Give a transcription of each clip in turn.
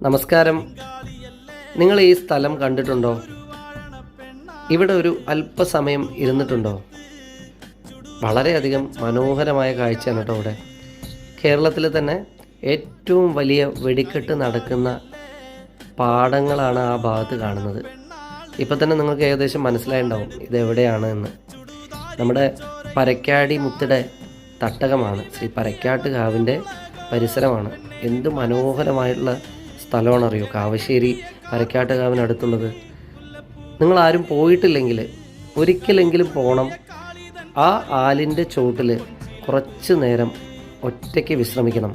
നമസ്കാരം. നിങ്ങൾ ഈ സ്ഥലം കണ്ടിട്ടുണ്ടോ? ഇവിടെ ഒരു അല്പസമയം ഇരുന്നിട്ടുണ്ടോ? വളരെയധികം മനോഹരമായ കാഴ്ചയാണ് കേട്ടോ ഇവിടെ. കേരളത്തിൽ തന്നെ ഏറ്റവും വലിയ വെടിക്കെട്ട് നടക്കുന്ന പാടങ്ങളാണ് ആ ഭാഗത്ത് കാണുന്നത്. ഇപ്പം തന്നെ നിങ്ങൾക്ക് ഏകദേശം മനസ്സിലായിട്ടുണ്ടാവും ഇതെവിടെയാണ് എന്ന്. നമ്മുടെ പരക്കാടി മുത്തിടെ തട്ടകമാണ്. ശ്രീ പരക്കാട്ട് കാവിൻ്റെ പരിസരമാണ്. എന്ത് മനോഹരമായിട്ടുള്ള സ്ഥലമാണറിയോ കാവശ്ശേരി പരക്കാട്ട് കാവിനടുത്തുള്ളത്. നിങ്ങളാരും പോയിട്ടില്ലെങ്കിൽ ഒരിക്കലെങ്കിലും പോകണം. ആ ആലിൻ്റെ ചോട്ടിൽ കുറച്ച് നേരം ഒറ്റയ്ക്ക് വിശ്രമിക്കണം.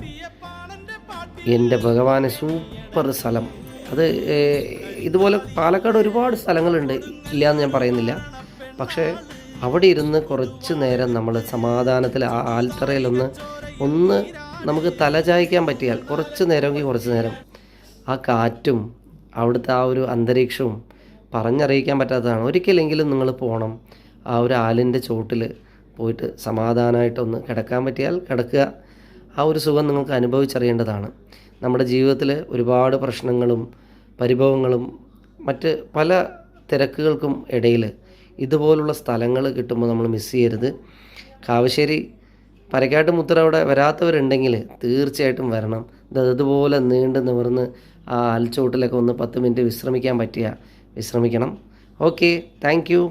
എൻ്റെ ഭഗവാനെ, സൂപ്പർ സ്ഥലം. അത് ഇതുപോലെ പാലക്കാട് ഒരുപാട് സ്ഥലങ്ങളുണ്ട്, ഇല്ലയെന്ന് ഞാൻ പറയുന്നില്ല. പക്ഷേ അവിടെ ഇരുന്ന് കുറച്ച് നേരം നമ്മൾ സമാധാനത്തിൽ ആ ആൽത്തറയിലൊന്ന് നമുക്ക് തലചായ്ക്കാൻ പറ്റിയാൽ കുറച്ച് നേരമെങ്കിൽ കുറച്ച് നേരം ആ കാറ്റും അവിടുത്തെ ആ ഒരു അന്തരീക്ഷവും പറഞ്ഞറിയിക്കാൻ പറ്റാത്തതാണ്. ഒരിക്കലെങ്കിലും നിങ്ങൾ പോകണം. ആ ഒരു ആലിൻ്റെ ചോട്ടിൽ പോയിട്ട് സമാധാനമായിട്ടൊന്ന് കിടക്കാൻ പറ്റിയാൽ കിടക്കുക. ആ ഒരു സുഖം നിങ്ങൾക്ക് അനുഭവിച്ചറിയേണ്ടതാണ്. നമ്മുടെ ജീവിതത്തിൽ ഒരുപാട് പ്രശ്നങ്ങളും പരിഭവങ്ങളും മറ്റ് പല തിരക്കുകൾക്കും ഇടയിൽ ഇതുപോലുള്ള സ്ഥലങ്ങൾ കിട്ടുമ്പോൾ നമ്മൾ മിസ് ചെയ്യരുത്. കാവശ്ശേരി പരക്കാട്ട് മുത്തറ അവിടെ വരാത്തവരുണ്ടെങ്കിൽ തീർച്ചയായിട്ടും വരണം. ഇതുപോലെ നീണ്ട് നിവർന്ന് ആ ആൽച്ചോട്ടിലൊക്കെ ഒന്ന് 10 മിനിറ്റ് വിശ്രമിക്കാൻ പറ്റിയ വിശ്രമിക്കണം. Okay, thank you.